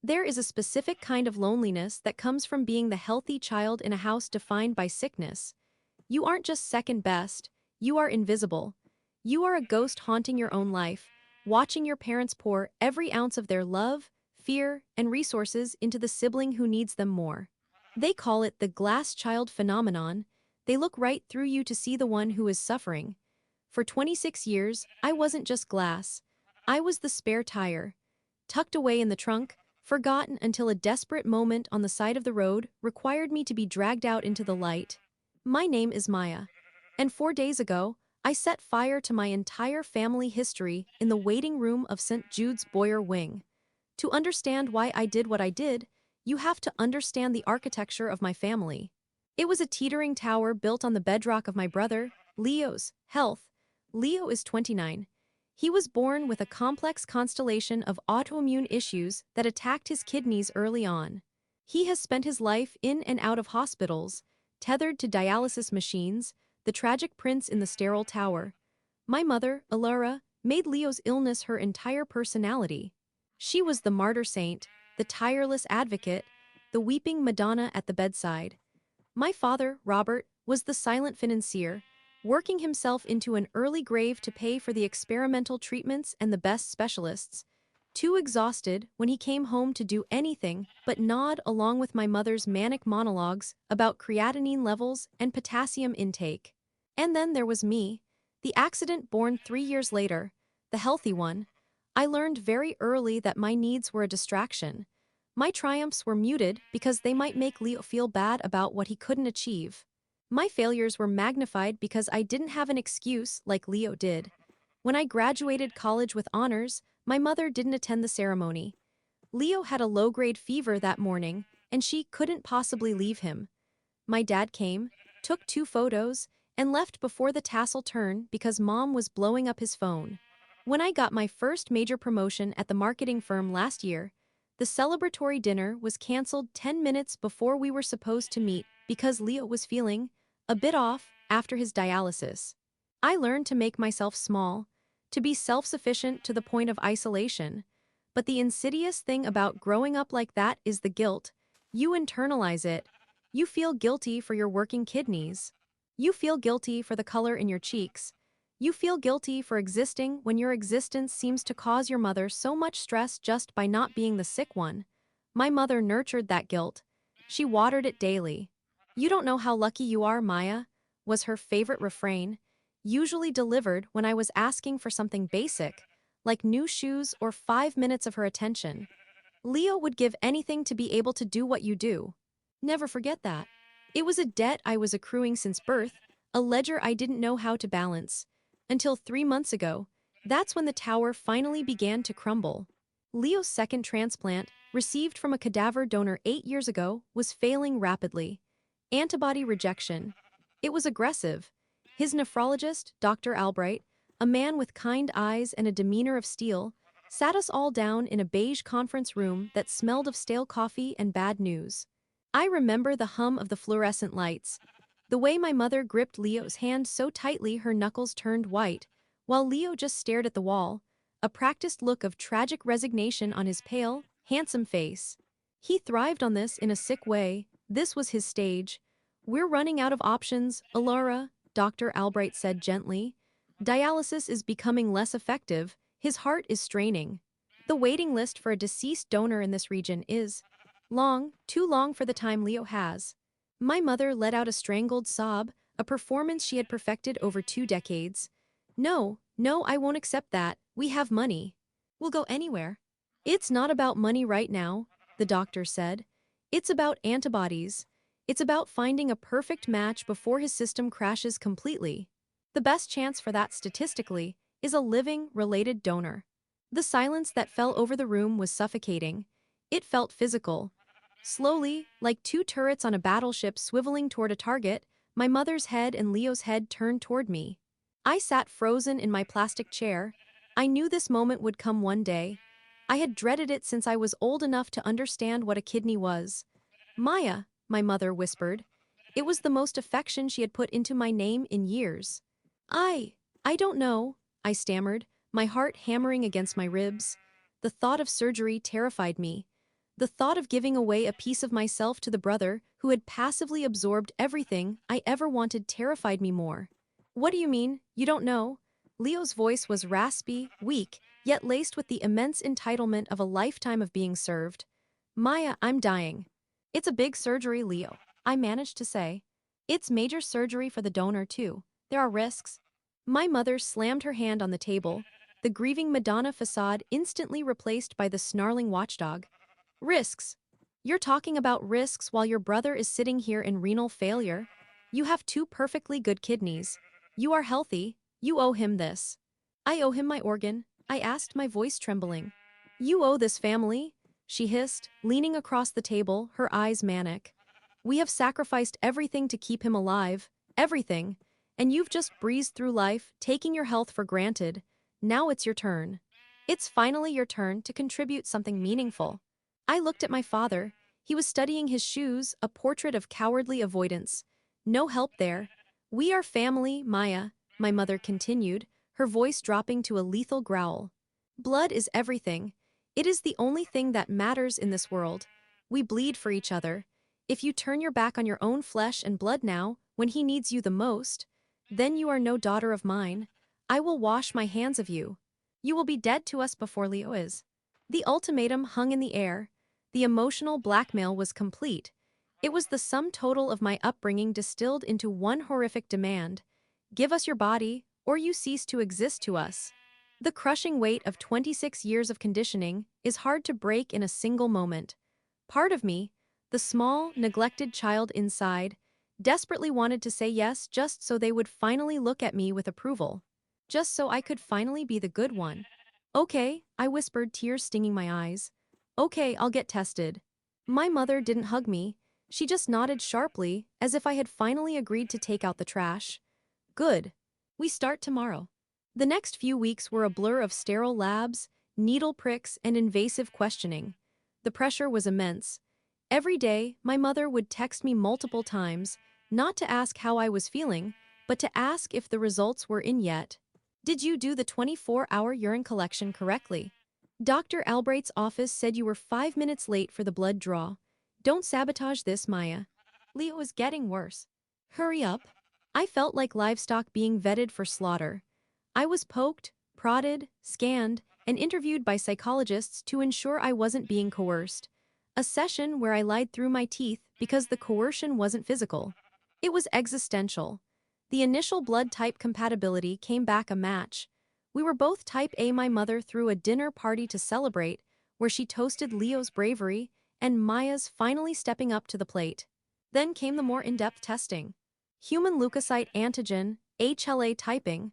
There is a specific kind of loneliness that comes from being the healthy child in a house defined by sickness. You aren't just second best, you are invisible. You are a ghost haunting your own life, watching your parents pour every ounce of their love, fear, and resources into the sibling who needs them more. They call it the glass child phenomenon. They look right through you to see the one who is suffering. For 26 years, I wasn't just glass. I was the spare tire. Tucked away in the trunk, forgotten until a desperate moment on the side of the road required me to be dragged out into the light. My name is Maya. And 4 days ago, I set fire to my entire family history in the waiting room of St. Jude's Boyer Wing. To understand why I did what I did, you have to understand the architecture of my family. It was a teetering tower built on the bedrock of my brother, Leo's, health. Leo is 29. He was born with a complex constellation of autoimmune issues that attacked his kidneys early on. He has spent his life in and out of hospitals, tethered to dialysis machines, the tragic prince in the sterile tower. My mother, Alara, made Leo's illness her entire personality. She was the martyr saint, the tireless advocate, the weeping Madonna at the bedside. My father, Robert, was the silent financier, working himself into an early grave to pay for the experimental treatments and the best specialists. Too exhausted when he came home to do anything but nod along with my mother's manic monologues about creatinine levels and potassium intake. And then there was me, the accident born 3 years later, the healthy one. I learned very early that my needs were a distraction. My triumphs were muted because they might make Leo feel bad about what he couldn't achieve. My failures were magnified because I didn't have an excuse like Leo did. When I graduated college with honors, my mother didn't attend the ceremony. Leo had a low-grade fever that morning, and she couldn't possibly leave him. My dad came, took 2 photos, and left before the tassel turn because mom was blowing up his phone. When I got my first major promotion at the marketing firm last year, the celebratory dinner was canceled 10 minutes before we were supposed to meet because Leo was feeling a bit off after his dialysis. I learned to make myself small, to be self-sufficient to the point of isolation. But the insidious thing about growing up like that is the guilt. You internalize it. You feel guilty for your working kidneys. You feel guilty for the color in your cheeks. You feel guilty for existing when your existence seems to cause your mother so much stress just by not being the sick one. My mother nurtured that guilt. She watered it daily. "You don't know how lucky you are, Maya," was her favorite refrain, usually delivered when I was asking for something basic, like new shoes or 5 minutes of her attention. Leo would give anything to be able to do what you do. Never forget that. It was a debt I was accruing since birth, a ledger I didn't know how to balance. Until 3 months ago, that's when the tower finally began to crumble. Leo's second transplant, received from a cadaver donor 8 years ago, was failing rapidly. Antibody rejection. It was aggressive. His nephrologist, Dr. Albright, a man with kind eyes and a demeanor of steel, sat us all down in a beige conference room that smelled of stale coffee and bad news. I remember the hum of the fluorescent lights, the way my mother gripped Leo's hand so tightly her knuckles turned white, while Leo just stared at the wall, a practiced look of tragic resignation on his pale, handsome face. He thrived on this in a sick way. This was his stage. "We're running out of options, Alara," Dr. Albright said gently. "Dialysis is becoming less effective. His heart is straining. The waiting list for a deceased donor in this region is long, too long for the time Leo has." My mother let out a strangled sob, a performance she had perfected over 2 decades. "No, no, I won't accept that. We have money. We'll go anywhere." "It's not about money right now," the doctor said. "It's about antibodies. It's about finding a perfect match before his system crashes completely. The best chance for that statistically is a living, related donor." The silence that fell over the room was suffocating. It felt physical. Slowly, like 2 turrets on a battleship swiveling toward a target, my mother's head and Leo's head turned toward me. I sat frozen in my plastic chair. I knew this moment would come one day. I had dreaded it since I was old enough to understand what a kidney was. "Maya," my mother whispered. It was the most affection she had put into my name in years. I don't know," I stammered, my heart hammering against my ribs. The thought of surgery terrified me. The thought of giving away a piece of myself to the brother who had passively absorbed everything I ever wanted terrified me more. What do you mean? You don't know? Leo's voice was raspy, weak, yet laced with the immense entitlement of a lifetime of being served. Maya, I'm dying. It's a big surgery, Leo, I managed to say. It's major surgery for the donor, too. There are risks. My mother slammed her hand on the table, the grieving Madonna facade instantly replaced by the snarling watchdog. Risks. You're talking about risks while your brother is sitting here in renal failure? You have two perfectly good kidneys. You are healthy. You owe him this. I owe him my organ, I asked, my voice trembling. You owe this family? She hissed, leaning across the table, her eyes manic. We have sacrificed everything to keep him alive, everything. And you've just breezed through life, taking your health for granted. Now it's your turn. It's finally your turn to contribute something meaningful. I looked at my father. He was studying his shoes, a portrait of cowardly avoidance. No help there. We are family, Maya, my mother continued, her voice dropping to a lethal growl. Blood is everything. It is the only thing that matters in this world. We bleed for each other. If you turn your back on your own flesh and blood now, when he needs you the most, then you are no daughter of mine. I will wash my hands of you. You will be dead to us before Leo is. The ultimatum hung in the air. The emotional blackmail was complete. It was the sum total of my upbringing distilled into one horrific demand. Give us your body, or you cease to exist to us. The crushing weight of 26 years of conditioning is hard to break in a single moment. Part of me, the small, neglected child inside, desperately wanted to say yes just so they would finally look at me with approval. Just so I could finally be the good one. Okay, I whispered, tears stinging my eyes. Okay, I'll get tested. My mother didn't hug me. She just nodded sharply, as if I had finally agreed to take out the trash. Good. We start tomorrow. The next few weeks were a blur of sterile labs, needle pricks, and invasive questioning. The pressure was immense. Every day, my mother would text me multiple times, not to ask how I was feeling, but to ask if the results were in yet. Did you do the 24-hour urine collection correctly? Dr. Albright's office said you were 5 minutes late for the blood draw. Don't sabotage this, Maya. Leo is getting worse. Hurry up. I felt like livestock being vetted for slaughter. I was poked, prodded, scanned, and interviewed by psychologists to ensure I wasn't being coerced. A session where I lied through my teeth because the coercion wasn't physical. It was existential. The initial blood type compatibility came back a match. We were both type A. My mother threw a dinner party to celebrate, where she toasted Leo's bravery and Maya's finally stepping up to the plate. Then came the more in-depth testing. Human leukocyte antigen, HLA typing,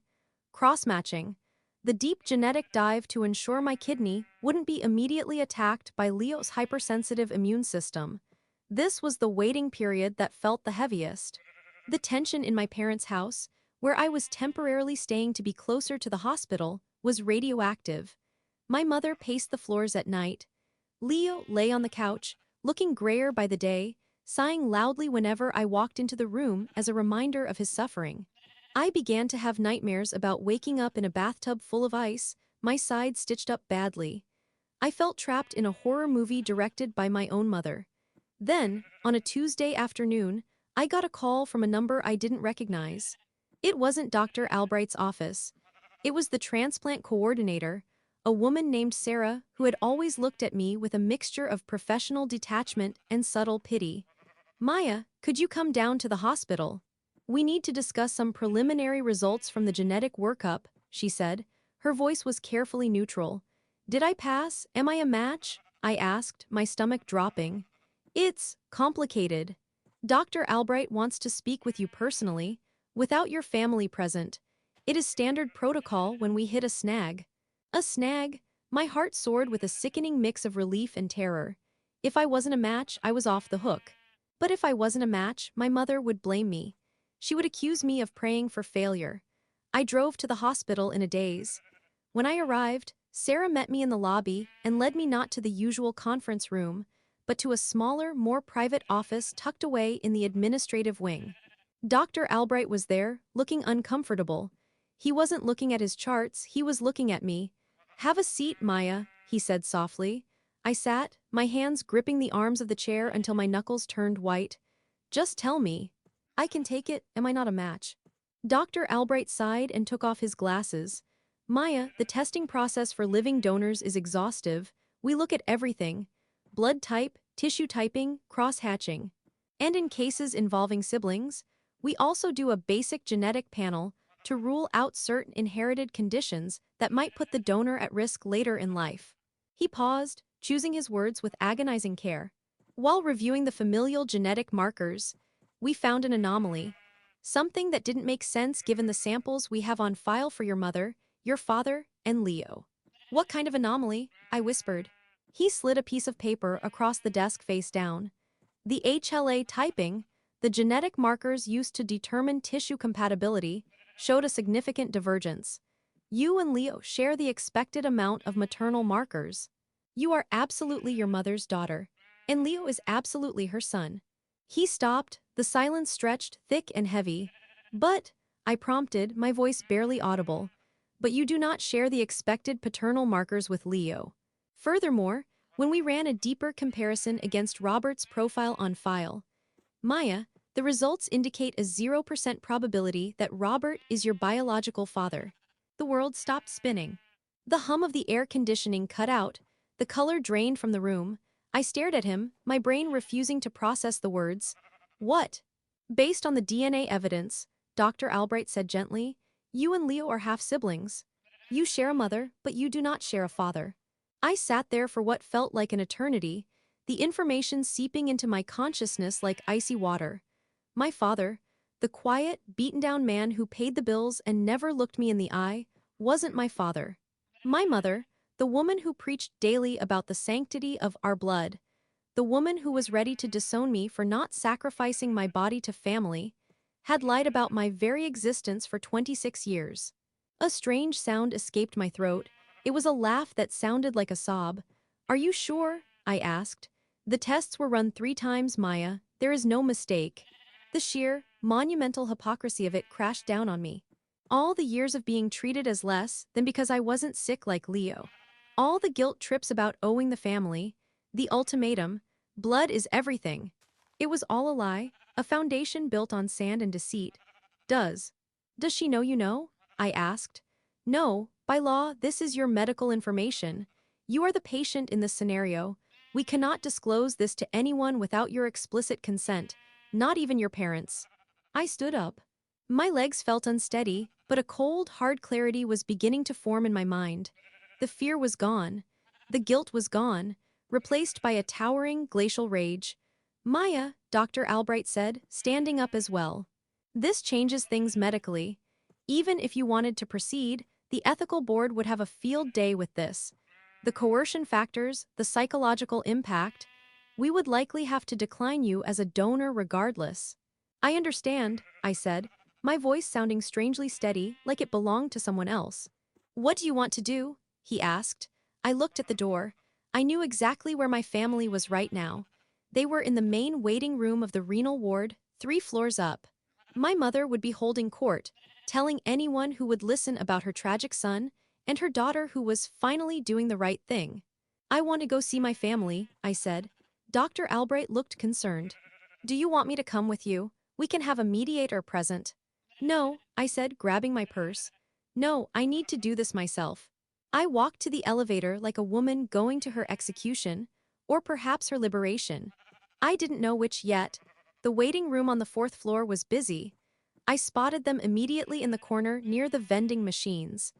cross-matching, the deep genetic dive to ensure my kidney wouldn't be immediately attacked by Leo's hypersensitive immune system. This was the waiting period that felt the heaviest. The tension in my parents' house, where I was temporarily staying to be closer to the hospital, was radioactive. My mother paced the floors at night. Leo lay on the couch, looking grayer by the day, sighing loudly whenever I walked into the room as a reminder of his suffering. I began to have nightmares about waking up in a bathtub full of ice, my side stitched up badly. I felt trapped in a horror movie directed by my own mother. Then, on a Tuesday afternoon, I got a call from a number I didn't recognize. It wasn't Dr. Albright's office. It was the transplant coordinator, a woman named Sarah who had always looked at me with a mixture of professional detachment and subtle pity. Maya, could you come down to the hospital? We need to discuss some preliminary results from the genetic workup, she said. Her voice was carefully neutral. Did I pass? Am I a match? I asked, my stomach dropping. It's complicated. Dr. Albright wants to speak with you personally, without your family present. It is standard protocol when we hit a snag. A snag? My heart soared with a sickening mix of relief and terror. If I wasn't a match, I was off the hook. But if I wasn't a match, my mother would blame me. She would accuse me of praying for failure. I drove to the hospital in a daze. When I arrived, Sarah met me in the lobby and led me not to the usual conference room, but to a smaller, more private office tucked away in the administrative wing. Dr. Albright was there, looking uncomfortable. He wasn't looking at his charts, he was looking at me. Have a seat, Maya, he said softly. I sat, my hands gripping the arms of the chair until my knuckles turned white. Just tell me. I can take it, am I not a match? Dr. Albright sighed and took off his glasses. Maya, the testing process for living donors is exhaustive. We look at everything. Blood type, tissue typing, cross-hatching. And in cases involving siblings, we also do a basic genetic panel to rule out certain inherited conditions that might put the donor at risk later in life. He paused, choosing his words with agonizing care. While reviewing the familial genetic markers, we found an anomaly. Something that didn't make sense given the samples we have on file for your mother, your father, and Leo. What kind of anomaly? I whispered. He slid a piece of paper across the desk face down. The HLA typing, the genetic markers used to determine tissue compatibility, showed a significant divergence. You and Leo share the expected amount of maternal markers. You are absolutely your mother's daughter, and Leo is absolutely her son. He stopped, the silence stretched thick and heavy. But, I prompted, my voice barely audible, but you do not share the expected paternal markers with Leo. Furthermore, when we ran a deeper comparison against Robert's profile on file, Maya, the results indicate a 0% probability that Robert is your biological father. The world stopped spinning. The hum of the air conditioning cut out, the color drained from the room. I stared at him, my brain refusing to process the words. What? Based on the DNA evidence, Dr. Albright said gently, you and Leo are half-siblings. You share a mother, but you do not share a father. I sat there for what felt like an eternity, the information seeping into my consciousness like icy water. My father, the quiet, beaten-down man who paid the bills and never looked me in the eye, wasn't my father. My mother, the woman who preached daily about the sanctity of our blood, the woman who was ready to disown me for not sacrificing my body to family, had lied about my very existence for 26 years. A strange sound escaped my throat. It was a laugh that sounded like a sob. Are you sure? I asked. The tests were run 3 times, Maya. There is no mistake. The sheer, monumental hypocrisy of it crashed down on me. All the years of being treated as less than because I wasn't sick like Leo. All the guilt trips about owing the family, the ultimatum, blood is everything. It was all a lie, a foundation built on sand and deceit. Does she know you know? I asked. No, by law, this is your medical information. You are the patient in this scenario. We cannot disclose this to anyone without your explicit consent, not even your parents. I stood up. My legs felt unsteady, but a cold, hard clarity was beginning to form in my mind. The fear was gone. The guilt was gone, replaced by a towering, glacial rage. Maya, Dr. Albright said, standing up as well. This changes things medically. Even if you wanted to proceed, the ethical board would have a field day with this. The coercion factors, the psychological impact, we would likely have to decline you as a donor regardless. I understand, I said, my voice sounding strangely steady, like it belonged to someone else. What do you want to do? He asked. I looked at the door. I knew exactly where my family was right now. They were in the main waiting room of the renal ward, 3 floors up. My mother would be holding court, telling anyone who would listen about her tragic son and her daughter who was finally doing the right thing. I want to go see my family, I said. Dr. Albright looked concerned. Do you want me to come with you? We can have a mediator present. No, I said, grabbing my purse. No, I need to do this myself. I walked to the elevator like a woman going to her execution, or perhaps her liberation. I didn't know which yet. The waiting room on the 4th floor was busy. I spotted them immediately in the corner near the vending machines.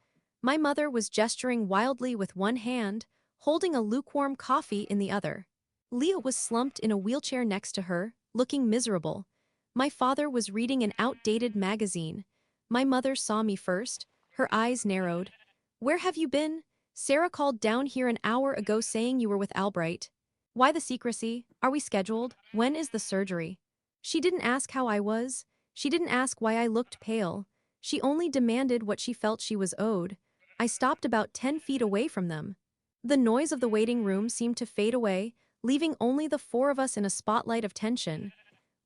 My mother was gesturing wildly with one hand, holding a lukewarm coffee in the other. Leo was slumped in a wheelchair next to her, looking miserable. My father was reading an outdated magazine. My mother saw me first. Her eyes narrowed. Where have you been? Sarah called down here an hour ago saying you were with Albright. Why the secrecy? Are we scheduled? When is the surgery? She didn't ask how I was. She didn't ask why I looked pale. She only demanded what she felt she was owed. I stopped about 10 feet away from them. The noise of the waiting room seemed to fade away, leaving only the 4 of us in a spotlight of tension.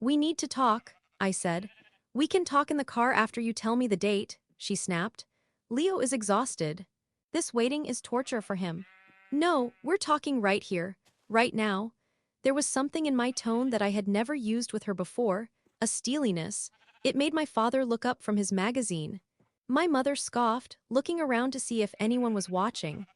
We need to talk, I said. We can talk in the car after you tell me the date, she snapped. Leo is exhausted. This waiting is torture for him. No, we're talking right here. Right now, there was something in my tone that I had never used with her before, a steeliness. It made my father look up from his magazine. My mother scoffed, looking around to see if anyone was watching.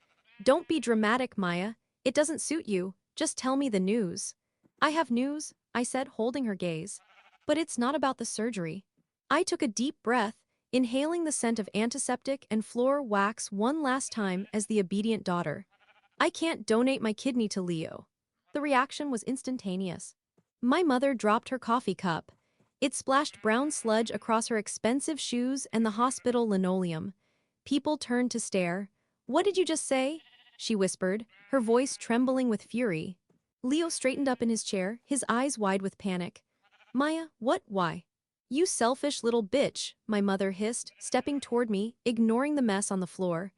Don't be dramatic, Maya. It doesn't suit you. Just tell me the news. I have news, I said, holding her gaze. But it's not about the surgery. I took a deep breath, inhaling the scent of antiseptic and floor wax one last time as the obedient daughter. I can't donate my kidney to Leo. The reaction was instantaneous. My mother dropped her coffee cup. It splashed brown sludge across her expensive shoes and the hospital linoleum. People turned to stare. "What did you just say?" she whispered, her voice trembling with fury. Leo straightened up in his chair, his eyes wide with panic. "Maya, what? Why?" "You selfish little bitch," my mother hissed, stepping toward me, ignoring the mess on the floor.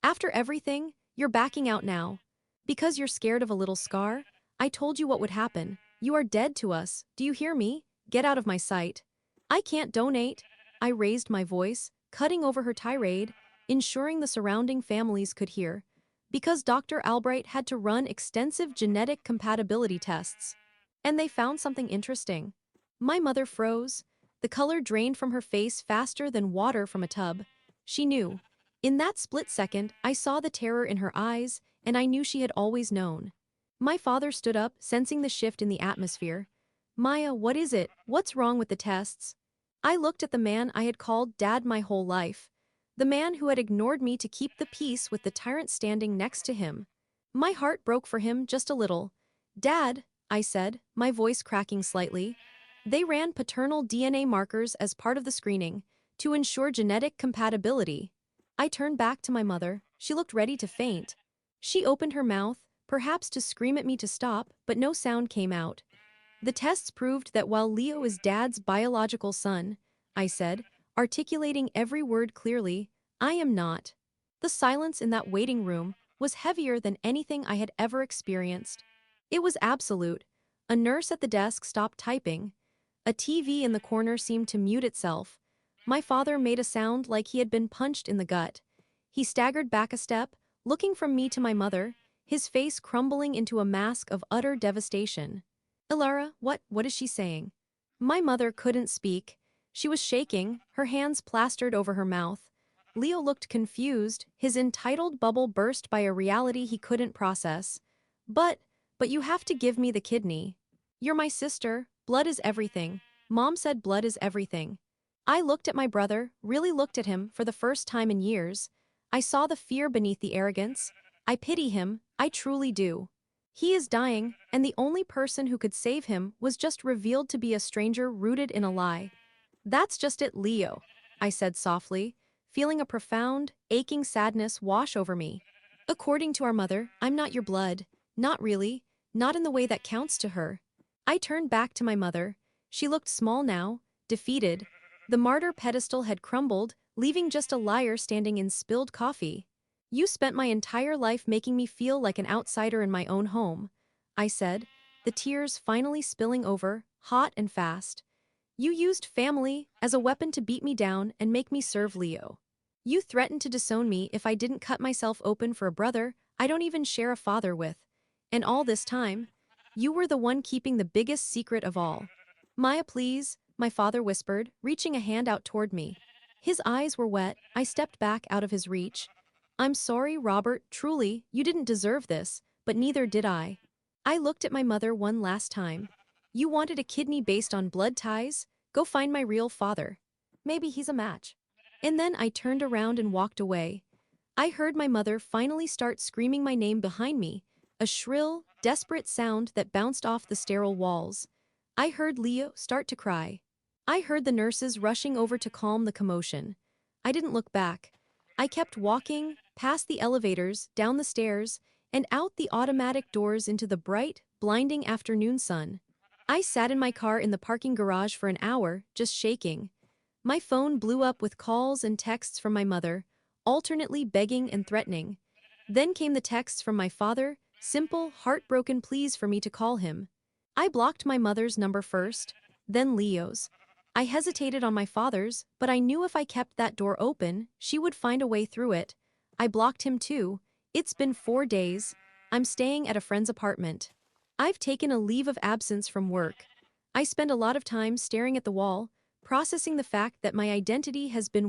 "After everything, you're backing out now. Because you're scared of a little scar? I told you what would happen. You are dead to us, do you hear me? Get out of my sight." "I can't donate." I raised my voice, cutting over her tirade, ensuring the surrounding families could hear. Because Dr. Albright had to run extensive genetic compatibility tests. And they found something interesting. My mother froze. The color drained from her face faster than water from a tub. She knew. In that split second, I saw the terror in her eyes, and I knew she had always known. My father stood up, sensing the shift in the atmosphere. "Maya, what is it? What's wrong with the tests?" I looked at the man I had called Dad my whole life. The man who had ignored me to keep the peace with the tyrant standing next to him. My heart broke for him just a little. "Dad," I said, my voice cracking slightly. "They ran paternal DNA markers as part of the screening, to ensure genetic compatibility." I turned back to my mother. She looked ready to faint. She opened her mouth, perhaps to scream at me to stop, but no sound came out. "The tests proved that while Leo is Dad's biological son," I said, articulating every word clearly, "I am not." The silence in that waiting room was heavier than anything I had ever experienced. It was absolute. A nurse at the desk stopped typing. A TV in the corner seemed to mute itself. My father made a sound like he had been punched in the gut. He staggered back a step, looking from me to my mother, his face crumbling into a mask of utter devastation. "Ilara, what is she saying?" My mother couldn't speak. She was shaking, her hands plastered over her mouth. Leo looked confused, his entitled bubble burst by a reality he couldn't process. But you have to give me the kidney. You're my sister, blood is everything. Mom said blood is everything." I looked at my brother, really looked at him for the first time in years. I saw the fear beneath the arrogance. I pity him, I truly do. He is dying, and the only person who could save him was just revealed to be a stranger rooted in a lie. "That's just it, Leo," I said softly, feeling a profound, aching sadness wash over me. "According to our mother, I'm not your blood. Not really, not in the way that counts to her." I turned back to my mother. She looked small now, defeated. The martyr pedestal had crumbled, leaving just a liar standing in spilled coffee. "You spent my entire life making me feel like an outsider in my own home," I said, the tears finally spilling over, hot and fast. "You used family as a weapon to beat me down and make me serve Leo. You threatened to disown me if I didn't cut myself open for a brother I don't even share a father with. And all this time, you were the one keeping the biggest secret of all." "Maya, please," my father whispered, reaching a hand out toward me. His eyes were wet. I stepped back out of his reach. "I'm sorry, Robert, truly, you didn't deserve this, but neither did I." I looked at my mother one last time. "You wanted a kidney based on blood ties? Go find my real father. Maybe he's a match." And then I turned around and walked away. I heard my mother finally start screaming my name behind me, a shrill, desperate sound that bounced off the sterile walls. I heard Leo start to cry. I heard the nurses rushing over to calm the commotion. I didn't look back. I kept walking, past the elevators, down the stairs, and out the automatic doors into the bright, blinding afternoon sun. I sat in my car in the parking garage for an hour, just shaking. My phone blew up with calls and texts from my mother, alternately begging and threatening. Then came the texts from my father, simple, heartbroken pleas for me to call him. I blocked my mother's number first, then Leo's. I hesitated on my father's, but I knew if I kept that door open, she would find a way through it. I blocked him too. It's been 4 days. I'm staying at a friend's apartment. I've taken a leave of absence from work. I spend a lot of time staring at the wall, processing the fact that my identity has been